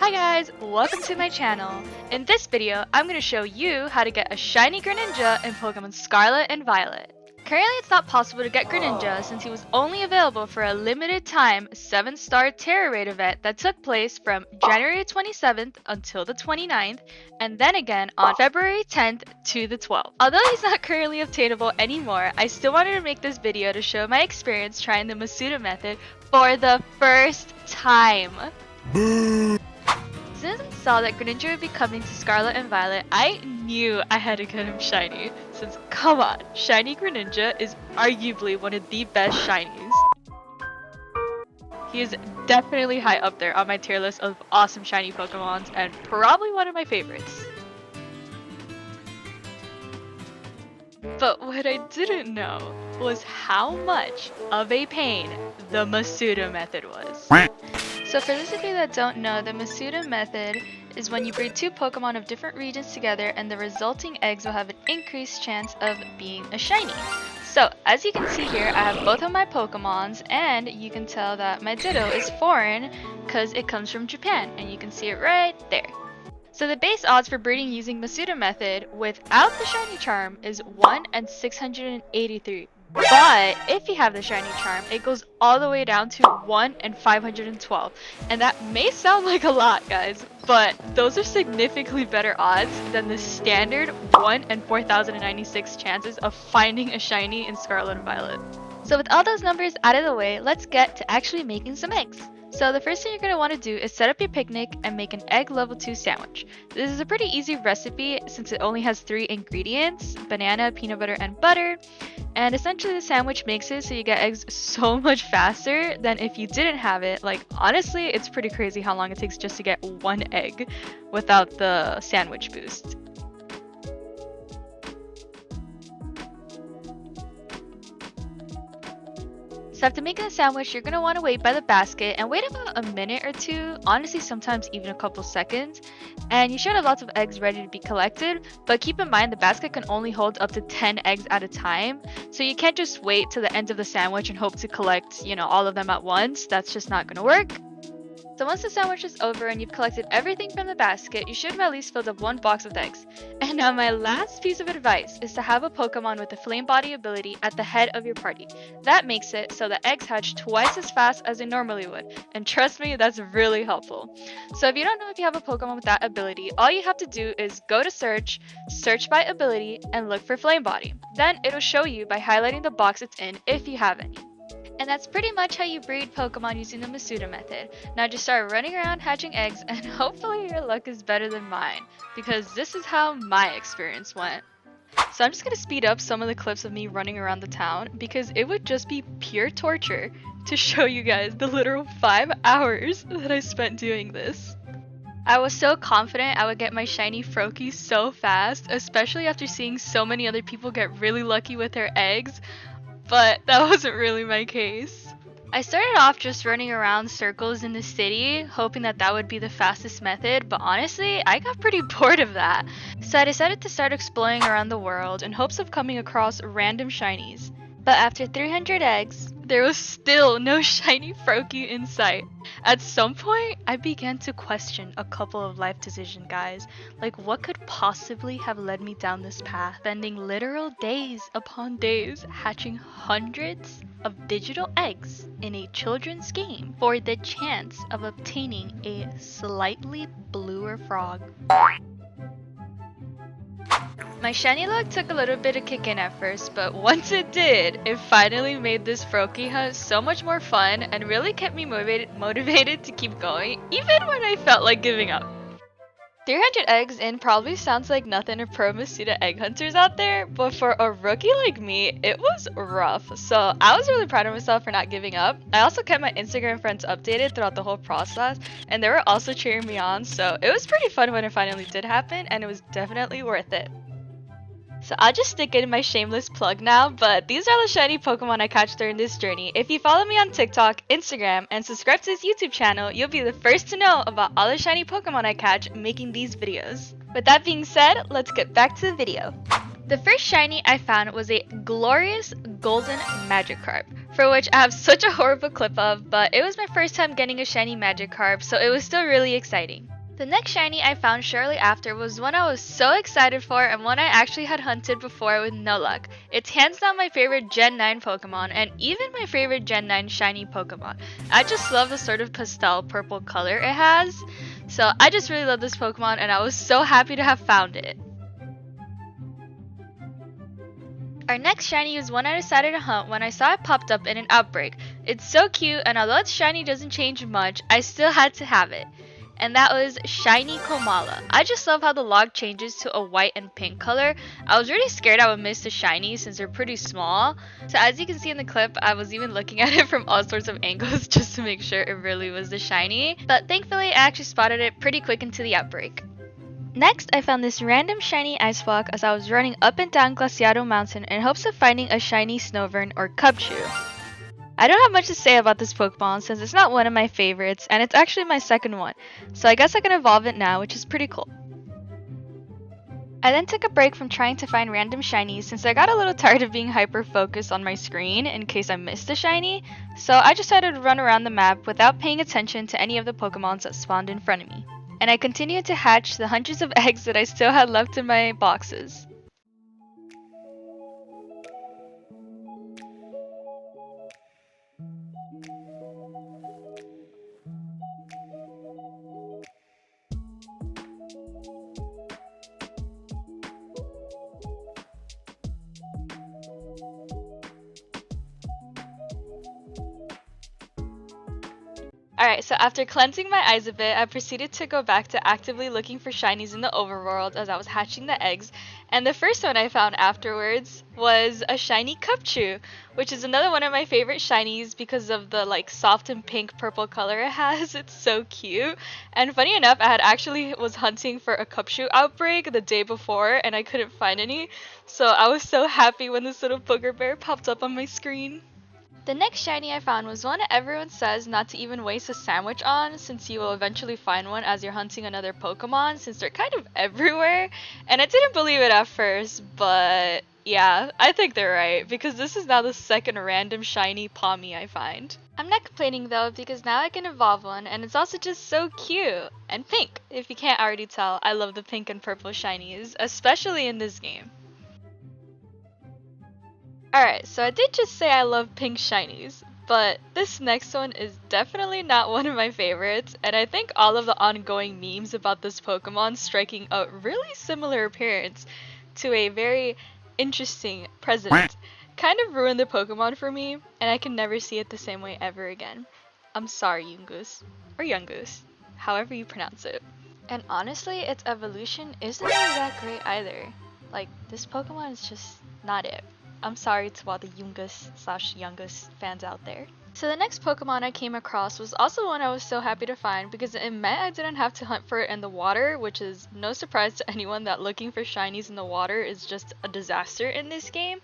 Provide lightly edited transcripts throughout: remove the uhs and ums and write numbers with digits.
Hi guys, welcome to my channel. In this video, I'm going to show you how to get a shiny Greninja in Pokemon Scarlet and Violet. Currently, it's not possible to get Greninja since he was only available for a limited time 7-star Terra Raid event that took place from January 27th until the 29th, and then again on February 10th to the 12th. Although he's not currently obtainable anymore, I still wanted to make this video to show my experience trying the Masuda Method for the first time. As soon as I saw that Greninja would be coming to Scarlet and Violet, I knew I had to get him shiny, since come on, shiny Greninja is arguably one of the best shinies. He is definitely high up there on my tier list of awesome shiny Pokemons and probably one of my favorites. But what I didn't know was how much of a pain the Masuda Method was. So for those of you that don't know, the Masuda Method is when you breed two Pokemon of different regions together and the resulting eggs will have an increased chance of being a shiny. So as you can see here, I have both of my Pokemons and you can tell that my Ditto is foreign because it comes from Japan and you can see it right there. So the base odds for breeding using Masuda Method without the shiny charm is 1 in 683. But if you have the shiny charm, it goes all the way down to 1 in 512. And that may sound like a lot, guys, but those are significantly better odds than the standard 1 in 4096 chances of finding a shiny in Scarlet and Violet. So with all those numbers out of the way, let's get to actually making some eggs. So the first thing you're going to want to do is set up your picnic and make an egg level 2 sandwich. This is a pretty easy recipe since it only has 3 ingredients: banana, peanut butter, and butter. And essentially the sandwich makes it so you get eggs so much faster than if you didn't have it. Like honestly, it's pretty crazy how long it takes just to get one egg without the sandwich boost. So after making the sandwich, you're going to want to wait by the basket and wait about a minute or two, honestly sometimes even a couple seconds, and you should have lots of eggs ready to be collected, but keep in mind the basket can only hold up to 10 eggs at a time, so you can't just wait till the end of the sandwich and hope to collect, all of them at once. That's just not going to work. So once the sandwich is over and you've collected everything from the basket, you should have at least filled up 1 box with eggs. And now my last piece of advice is to have a Pokemon with a Flame Body ability at the head of your party. That makes it so the eggs hatch twice as fast as they normally would. And trust me, that's really helpful. So if you don't know if you have a Pokemon with that ability, all you have to do is go to search by ability, and look for Flame Body. Then it'll show you by highlighting the box it's in if you have any. And that's pretty much how you breed Pokemon using the Masuda Method. Now just start running around hatching eggs and hopefully your luck is better than mine, because this is how my experience went. So I'm just going to speed up some of the clips of me running around the town because it would just be pure torture to show you guys the literal 5 hours that I spent doing this. I was so confident I would get my shiny Froakie so fast, especially after seeing so many other people get really lucky with their eggs. But that wasn't really my case. I started off just running around circles in the city, hoping that would be the fastest method, but honestly, I got pretty bored of that. So I decided to start exploring around the world in hopes of coming across random shinies. But after 300 eggs, there was still no shiny Froakie in sight. At some point, I began to question a couple of life decisions, guys. Like, what could possibly have led me down this path? Spending literal days upon days hatching hundreds of digital eggs in a children's game for the chance of obtaining a slightly bluer frog. My shiny luck took a little bit to kick in at first, but once it did, it finally made this Froakie hunt so much more fun and really kept me motivated to keep going, even when I felt like giving up. 300 eggs in probably sounds like nothing to pro Masuda egg hunters out there, but for a rookie like me, it was rough. So I was really proud of myself for not giving up. I also kept my Instagram friends updated throughout the whole process, and they were also cheering me on, so it was pretty fun when it finally did happen, and it was definitely worth it. So I'll just stick in my shameless plug now, but these are the shiny Pokemon I catch during this journey. If you follow me on TikTok, Instagram, and subscribe to this YouTube channel, you'll be the first to know about all the shiny Pokemon I catch making these videos. With that being said, let's get back to the video. The first shiny I found was a glorious golden Magikarp, for which I have such a horrible clip of, but it was my first time getting a shiny Magikarp, so it was still really exciting. The next shiny I found shortly after was one I was so excited for and one I actually had hunted before with no luck. It's hands down my favorite Gen 9 Pokemon and even my favorite Gen 9 shiny Pokemon. I just love the sort of pastel purple color it has, so I just really love this Pokemon and I was so happy to have found it. Our next shiny is one I decided to hunt when I saw it popped up in an outbreak. It's so cute, and although its shiny doesn't change much, I still had to have it. And that was Shiny Komala. I just love how the log changes to a white and pink color. I was really scared I would miss the shiny since they're pretty small. So as you can see in the clip, I was even looking at it from all sorts of angles just to make sure it really was the shiny. But thankfully I actually spotted it pretty quick into the outbreak. Next, I found this random shiny ice block as I was running up and down Glaciado Mountain in hopes of finding a shiny Snover or Cubchoo. I don't have much to say about this Pokemon since it's not one of my favorites and it's actually my second one, so I guess I can evolve it now, which is pretty cool. I then took a break from trying to find random shinies since I got a little tired of being hyper focused on my screen in case I missed a shiny, so I decided to run around the map without paying attention to any of the Pokemons that spawned in front of me. And I continued to hatch the hundreds of eggs that I still had left in my boxes. Alright, so after cleansing my eyes a bit, I proceeded to go back to actively looking for shinies in the overworld as I was hatching the eggs, and the first one I found afterwards was a shiny Cubchoo, which is another one of my favorite shinies because of the soft and pink purple color it has. It's so cute. And funny enough, I had actually was hunting for a Cubchoo outbreak the day before and I couldn't find any, so I was so happy when this little booger bear popped up on my screen. The next shiny I found was one everyone says not to even waste a sandwich on since you will eventually find one as you're hunting another Pokemon since they're kind of everywhere. And I didn't believe it at first, but yeah, I think they're right because this is now the second random shiny Pawmi I find. I'm not complaining though because now I can evolve one and it's also just so cute. And pink, if you can't already tell, I love the pink and purple shinies, especially in this game. Alright, so I did just say I love pink shinies, but this next one is definitely not one of my favorites, and I think all of the ongoing memes about this Pokemon striking a really similar appearance to a very interesting president kind of ruined the Pokemon for me, and I can never see it the same way ever again. I'm sorry, Yungoos, or Yungoos, however you pronounce it. And honestly, its evolution isn't really that great either. This Pokemon is just not it. I'm sorry to all the Yungus/Youngus fans out there. So the next Pokemon I came across was also one I was so happy to find because it meant I didn't have to hunt for it in the water, which is no surprise to anyone that looking for shinies in the water is just a disaster in this game.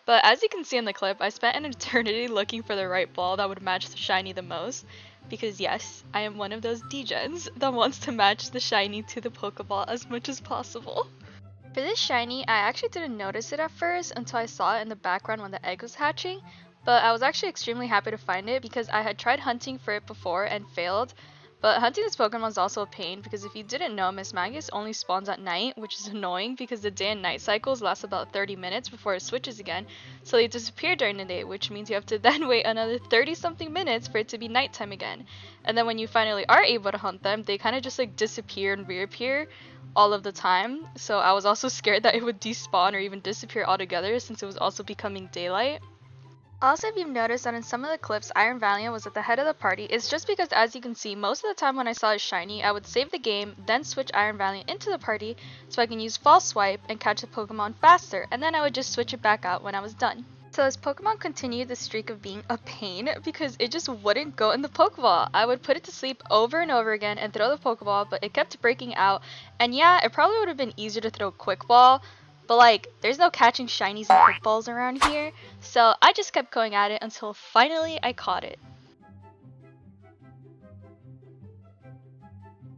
But as you can see in the clip, I spent an eternity looking for the right ball that would match the shiny the most. Because yes, I am one of those degens that wants to match the shiny to the Pokeball as much as possible. For this shiny, I actually didn't notice it at first until I saw it in the background when the egg was hatching, but I was actually extremely happy to find it because I had tried hunting for it before and failed. But hunting this Pokemon is also a pain because if you didn't know, Miss Magus only spawns at night, which is annoying because the day and night cycles last about 30 minutes before it switches again, so they disappear during the day, which means you have to then wait another 30 something minutes for it to be nighttime again. And then when you finally are able to hunt them, they kind of just disappear and reappear all of the time, so I was also scared that it would despawn or even disappear altogether since it was also becoming daylight. Also, if you've noticed that in some of the clips Iron Valiant was at the head of the party, it's just because as you can see, most of the time when I saw a shiny, I would save the game, then switch Iron Valiant into the party so I can use False Swipe and catch the Pokemon faster, and then I would just switch it back out when I was done. So as Pokemon continued the streak of being a pain because it just wouldn't go in the Pokeball. I would put it to sleep over and over again and throw the Pokeball, but it kept breaking out. And yeah, it probably would have been easier to throw Quick Ball, but there's no catching shinies and Quick Balls around here. So I just kept going at it until finally I caught it.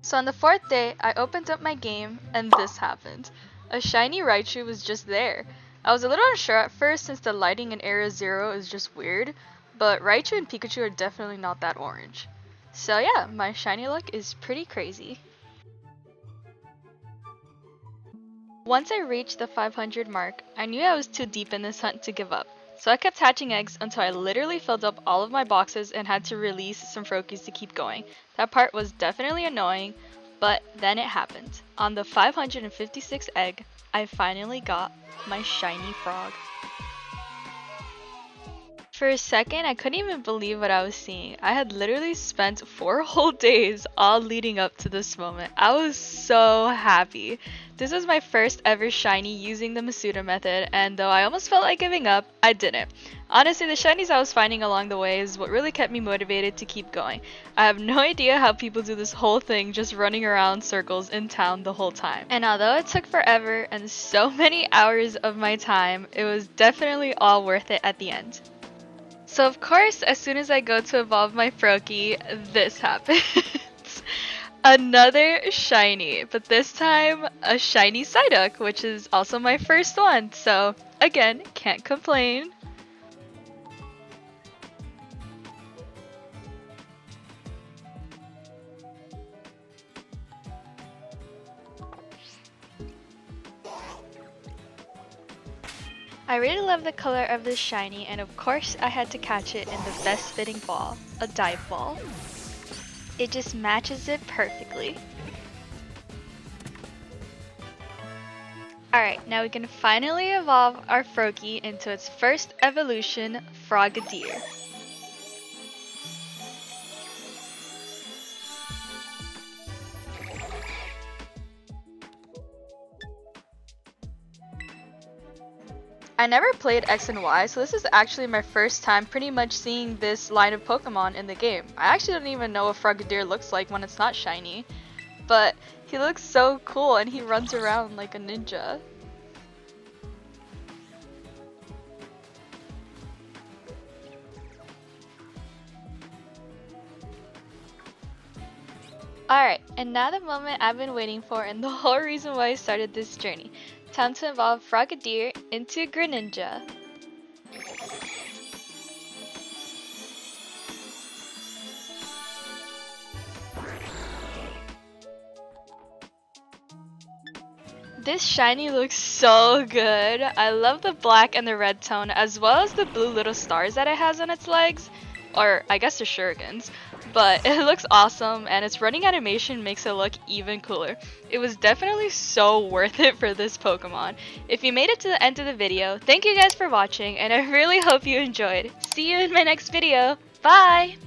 So on the fourth day, I opened up my game and this happened. A shiny Raichu was just there. I was a little unsure at first since the lighting in Area 0 is just weird, but Raichu and Pikachu are definitely not that orange. So yeah, my shiny luck is pretty crazy. Once I reached the 500 mark, I knew I was too deep in this hunt to give up. So I kept hatching eggs until I literally filled up all of my boxes and had to release some Froakies to keep going. That part was definitely annoying, but then it happened. On the 556th egg, I finally got my shiny frog. For a second, I couldn't even believe what I was seeing. I had literally spent 4 whole days all leading up to this moment. I was so happy. This was my first ever shiny using the Masuda method, and though I almost felt like giving up, I didn't. Honestly, the shinies I was finding along the way is what really kept me motivated to keep going. I have no idea how people do this whole thing just running around circles in town the whole time. And although it took forever and so many hours of my time, it was definitely all worth it at the end. So of course, as soon as I go to evolve my Froakie, this happens. Another shiny, but this time a shiny Psyduck, which is also my first one, so again, can't complain. I really love the color of this shiny, and of course I had to catch it in the best fitting ball, a dive ball. It just matches it perfectly. Alright, now we can finally evolve our Froakie into its first evolution, Frogadier. I never played X and Y, so this is actually my first time pretty much seeing this line of Pokemon in the game. I actually don't even know what Frogadier looks like when it's not shiny, but he looks so cool and he runs around like a ninja. Alright, and now the moment I've been waiting for and the whole reason why I started this journey. Time to evolve Frogadier into Greninja. This shiny looks so good. I love the black and the red tone as well as the blue little stars that it has on its legs. Or I guess they're shurikens. But it looks awesome and its running animation makes it look even cooler. It was definitely so worth it for this Pokemon. If you made it to the end of the video, thank you guys for watching and I really hope you enjoyed. See you in my next video. Bye!